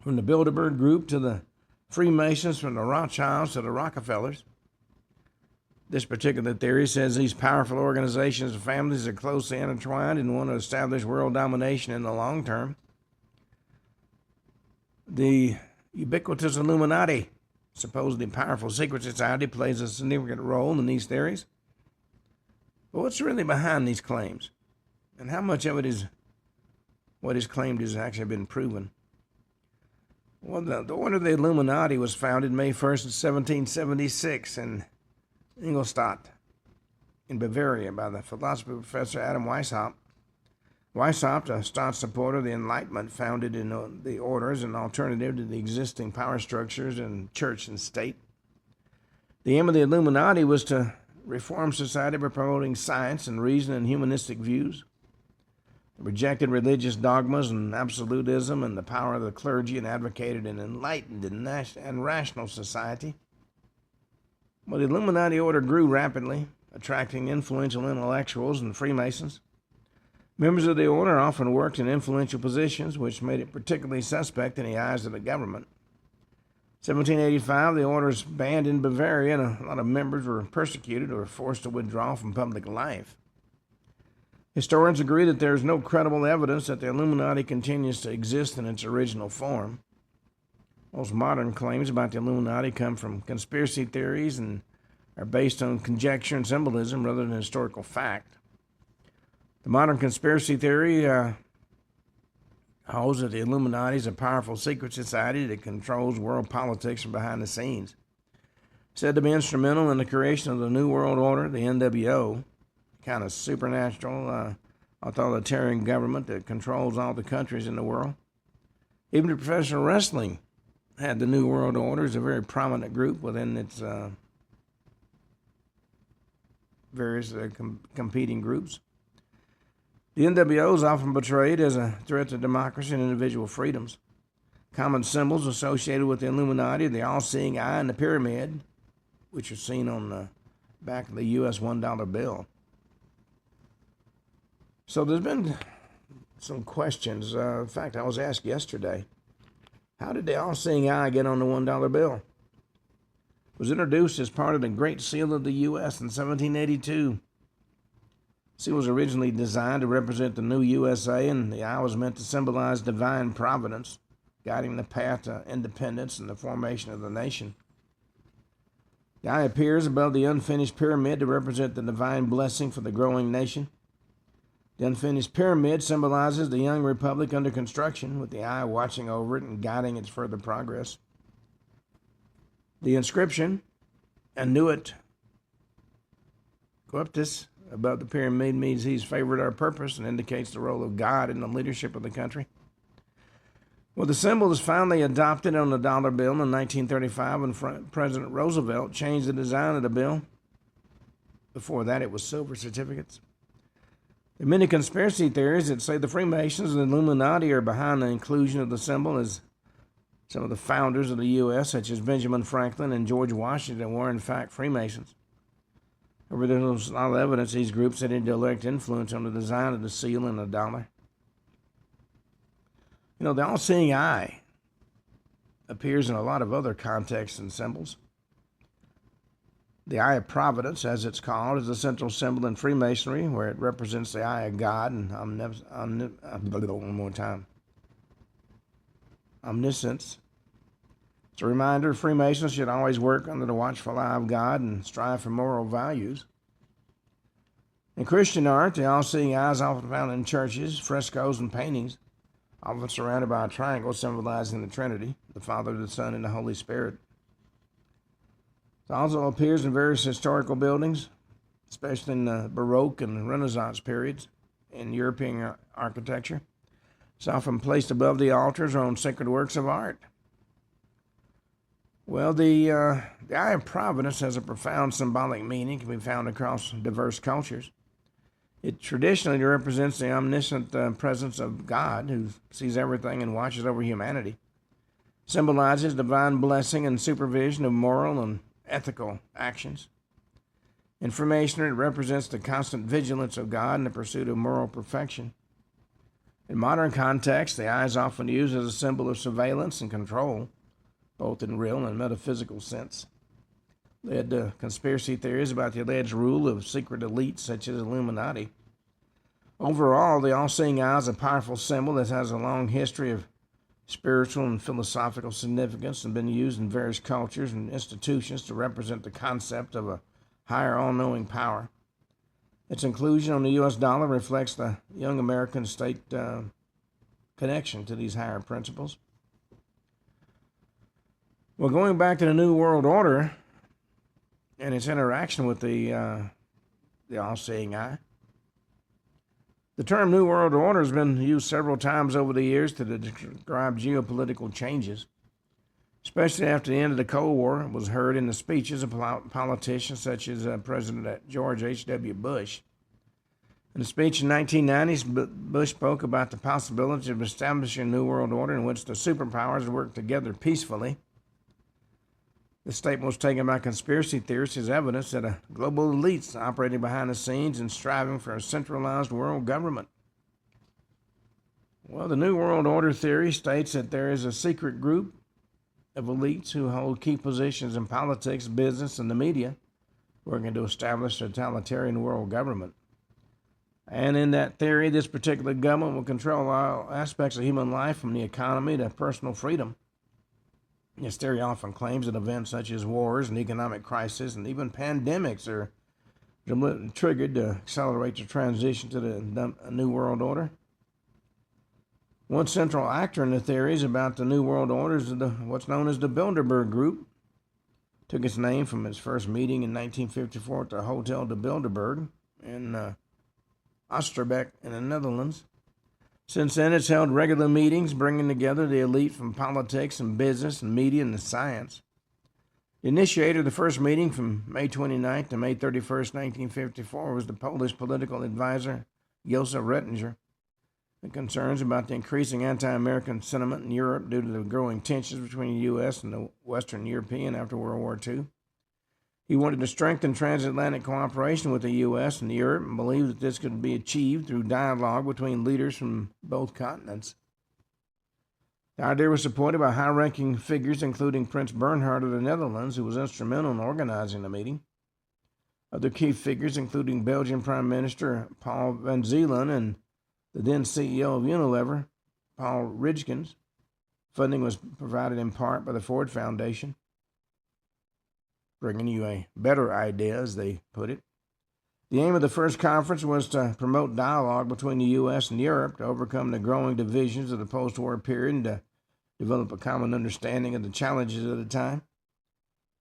From the Bilderberg Group to the Freemasons, from the Rothschilds to the Rockefellers. This particular theory says these powerful organizations and families are closely intertwined and want to establish world domination in the long term. The ubiquitous Illuminati supposedly powerful secret society plays a significant role in these theories. But what's really behind these claims? And how much of it is what is claimed has actually been proven? Well, the Order of the Illuminati was founded May 1st, 1776 in Ingolstadt, in Bavaria, by the philosophy professor Adam Weishaupt. Weishaupt, a staunch supporter of the Enlightenment, founded in the order as an alternative to the existing power structures in church and state. The aim of the Illuminati was to reform society by promoting science and reason and humanistic views. It rejected religious dogmas and absolutism and the power of the clergy and advocated an enlightened and rational society. Well, the Illuminati order grew rapidly, attracting influential intellectuals and Freemasons. Members of the order often worked in influential positions, which made it particularly suspect in the eyes of the government. 1785, the order was banned in Bavaria, and a lot of members were persecuted or forced to withdraw from public life. Historians agree that there is no credible evidence that the Illuminati continues to exist in its original form. Most modern claims about the Illuminati come from conspiracy theories and are based on conjecture and symbolism rather than historical fact. The modern conspiracy theory holds that the Illuminati is a powerful secret society that controls world politics from behind the scenes. Said to be instrumental in the creation of the New World Order, the NWO, kind of supernatural, authoritarian government that controls all the countries in the world. Even professional wrestling had the New World Order as a very prominent group within its various competing groups. The NWO is often portrayed as a threat to democracy and individual freedoms. Common symbols associated with the Illuminati are the all-seeing eye and the pyramid, which are seen on the back of the U.S. $1 bill. So there's been some questions. In fact, I was asked yesterday, how did the all-seeing eye get on the $1 bill? It was introduced as part of the Great Seal of the U.S. in 1782. The seal was originally designed to represent the new USA, and the eye was meant to symbolize divine providence, guiding the path to independence and the formation of the nation. The eye appears above the unfinished pyramid to represent the divine blessing for the growing nation. The unfinished pyramid symbolizes the young republic under construction, with the eye watching over it and guiding its further progress. The inscription, Annuit Coeptis, above the pyramid means he's favored our purpose and indicates the role of God in the leadership of the country. Well, the symbol was finally adopted on the dollar bill in 1935 when President Roosevelt changed the design of the bill. Before that, it was silver certificates. There are many conspiracy theories that say the Freemasons and the Illuminati are behind the inclusion of the symbol, as some of the founders of the U.S., such as Benjamin Franklin and George Washington, were in fact Freemasons. However, there's a lot of evidence these groups had indirect influence on the design of the seal and the dollar. You know, the all-seeing eye appears in a lot of other contexts and symbols. The Eye of Providence, as it's called, is a central symbol in Freemasonry, where it represents the eye of God and omniscience. It's a reminder Freemasons should always work under the watchful eye of God and strive for moral values. In Christian art, the all-seeing eye is often found in churches, frescoes, and paintings, often surrounded by a triangle symbolizing the Trinity, the Father, the Son, and the Holy Spirit. It also appears in various historical buildings, especially in the Baroque and Renaissance periods in European architecture. It's often placed above the altars or on sacred works of art. Well, the Eye of Providence has a profound symbolic meaning, can be found across diverse cultures. It traditionally represents the omniscient presence of God, who sees everything and watches over humanity. Symbolizes divine blessing and supervision of moral and ethical actions. In Freemasonry, it represents the constant vigilance of God in the pursuit of moral perfection. In modern contexts, the eye is often used as a symbol of surveillance and control, both in real and metaphysical sense. Led to conspiracy theories about the alleged rule of secret elites such as Illuminati. Overall, the all-seeing eye is a powerful symbol that has a long history of spiritual and philosophical significance and been used in various cultures and institutions to represent the concept of a higher all-knowing power. Its inclusion on the U.S. dollar reflects the young American state connection to these higher principles. Well, going back to the New World Order and its interaction with the all-seeing eye, the term New World Order has been used several times over the years to describe geopolitical changes, especially after the end of the Cold War. It was heard in the speeches of politicians such as President George H.W. Bush. In a speech in 1990s, Bush spoke about the possibility of establishing a New World Order in which the superpowers work together peacefully. The statement was taken by conspiracy theorists as evidence that a global elite operating behind the scenes and striving for a centralized world government. Well, the New World Order theory states that there is a secret group of elites who hold key positions in politics, business, and the media, working to establish a totalitarian world government. And in that theory, this particular government will control all aspects of human life, from the economy to personal freedom. This theory often claims that events such as wars and economic crises and even pandemics are triggered to accelerate the transition to the New World Order. One central actor in the theories about the New World Order is what's known as the Bilderberg Group. It took its name from its first meeting in 1954 at the Hotel de Bilderberg in Oosterbeek in the Netherlands. Since then, it's held regular meetings bringing together the elite from politics and business and media and science. The initiator of the first meeting from May 29th to May 31st, 1954 was the Polish political advisor Josef Rettinger. The concerns about the increasing anti-American sentiment in Europe due to the growing tensions between the U.S. and the Western European after World War II. He wanted to strengthen transatlantic cooperation with the U.S. and Europe and believed that this could be achieved through dialogue between leaders from both continents. The idea was supported by high-ranking figures, including Prince Bernhard of the Netherlands, who was instrumental in organizing the meeting. Other key figures, including Belgian Prime Minister Paul van Zeelen and the then CEO of Unilever, Paul Ridgkins. Funding was provided in part by the Ford Foundation, bringing you a better idea, as they put it. The aim of the first conference was to promote dialogue between the U.S. and Europe to overcome the growing divisions of the post-war period and to develop a common understanding of the challenges of the time.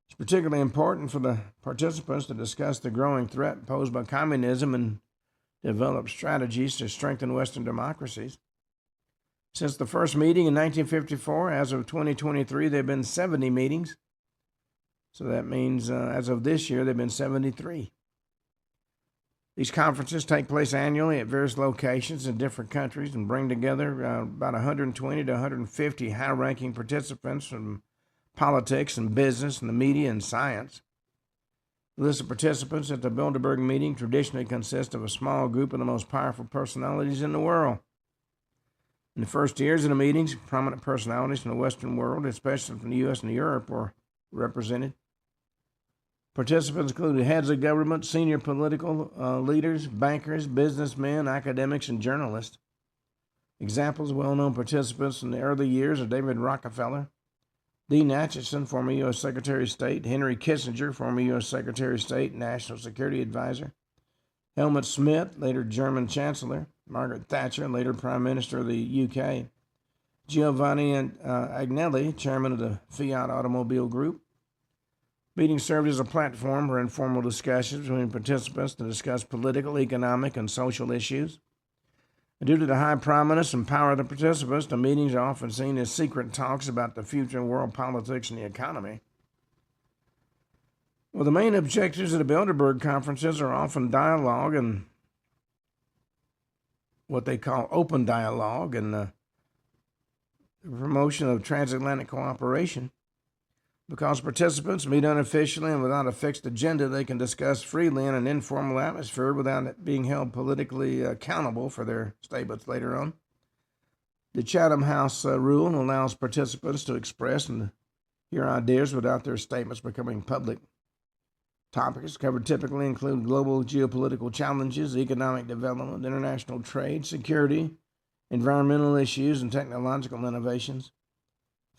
It's particularly important for the participants to discuss the growing threat posed by communism and develop strategies to strengthen Western democracies. Since the first meeting in 1954, as of 2023, there have been 70 meetings. So that means as of this year, there have been 73. These conferences take place annually at various locations in different countries and bring together about 120 to 150 high-ranking participants from politics and business and the media and science. The list of participants at the Bilderberg meeting traditionally consists of a small group of the most powerful personalities in the world. In the first years of the meetings, prominent personalities from the Western world, especially from the U.S. and Europe, were represented. Participants included heads of government, senior political leaders, bankers, businessmen, academics, and journalists. Examples of well-known participants in the early years are David Rockefeller, Dean Acheson, former U.S. Secretary of State, Henry Kissinger, former U.S. Secretary of State, National Security Advisor, Helmut Schmidt, later German Chancellor, Margaret Thatcher, later Prime Minister of the UK, Giovanni Agnelli, Chairman of the Fiat Automobile Group. Meetings served as a platform for informal discussions between participants to discuss political, economic, and social issues. Due to the high prominence and power of the participants, the meetings are often seen as secret talks about the future of world politics and the economy. Well, the main objectives of the Bilderberg conferences are often dialogue and what they call open dialogue and the promotion of transatlantic cooperation. Because participants meet unofficially and without a fixed agenda, they can discuss freely in an informal atmosphere without it being held politically accountable for their statements later on. The Chatham House rule allows participants to express and hear ideas without their statements becoming public. Topics covered typically include global geopolitical challenges, economic development, international trade, security, environmental issues, and technological innovations.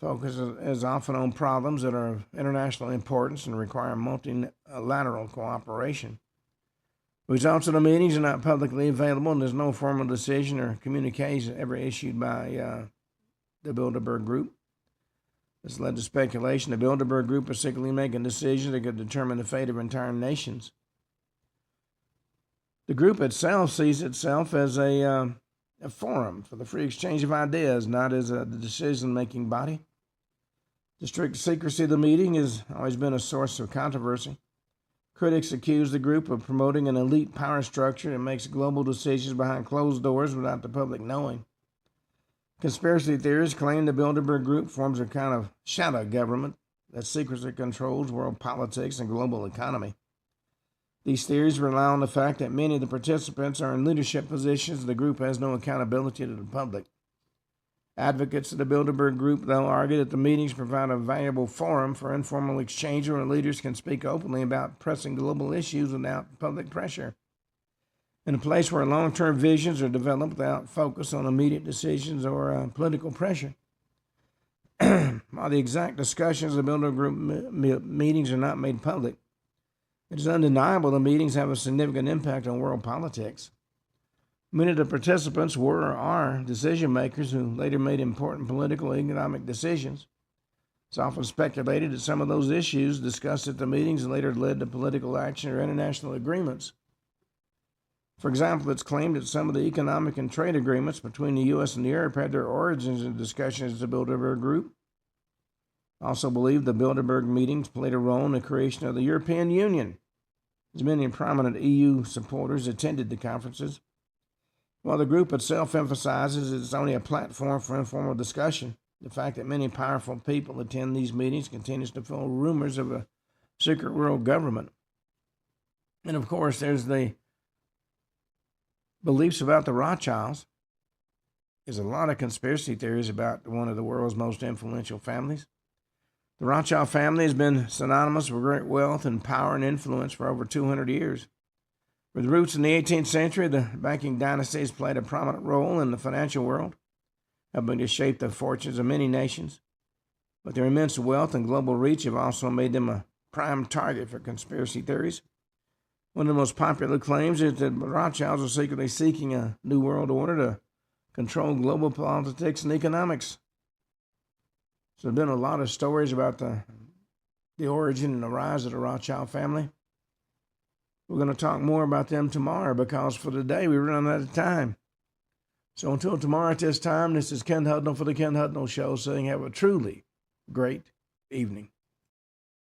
Focus is often on problems that are of international importance and require multilateral cooperation. Results of the meetings are not publicly available, and there's no formal decision or communication ever issued by the Bilderberg Group. This led to speculation. The Bilderberg Group is secretly making decisions that could determine the fate of entire nations. The group itself sees itself as a forum for the free exchange of ideas, not as a decision-making body. The strict secrecy of the meeting has always been a source of controversy. Critics accuse the group of promoting an elite power structure that makes global decisions behind closed doors without the public knowing. Conspiracy theorists claim the Bilderberg Group forms a kind of shadow government that secretly controls world politics and global economy. These theories rely on the fact that many of the participants are in leadership positions and the group has no accountability to the public. Advocates of the Bilderberg Group, though, argue that the meetings provide a valuable forum for informal exchange where leaders can speak openly about pressing global issues without public pressure. In a place where long-term visions are developed without focus on immediate decisions or political pressure. While the exact discussions of the Bilderberg Group meetings are not made public, it is undeniable the meetings have a significant impact on world politics. Many of the participants were or are decision makers who later made important political and economic decisions. It's often speculated that some of those issues discussed at the meetings later led to political action or international agreements. For example, it's claimed that some of the economic and trade agreements between the U.S. and Europe had their origins in discussions of the Bilderberg Group. I also believe the Bilderberg meetings played a role in the creation of the European Union, as many prominent EU supporters attended the conferences. While the group itself emphasizes it's only a platform for informal discussion, the fact that many powerful people attend these meetings continues to fuel rumors of a secret world government. And of course, there's the beliefs about the Rothschilds. There's a lot of conspiracy theories about one of the world's most influential families. The Rothschild family has been synonymous with great wealth and power and influence for over 200 years. With roots in the 18th century, the banking dynasties played a prominent role in the financial world, helping to shape the fortunes of many nations. But their immense wealth and global reach have also made them a prime target for conspiracy theories. One of the most popular claims is that Rothschilds are secretly seeking a new world order to control global politics and economics. So there have been a lot of stories about the origin and the rise of the Rothschild family. We're going to talk more about them tomorrow because for today we run out of time. So until tomorrow at this time, this is Ken Hudnall for the Ken Hudnall Show saying have a truly great evening.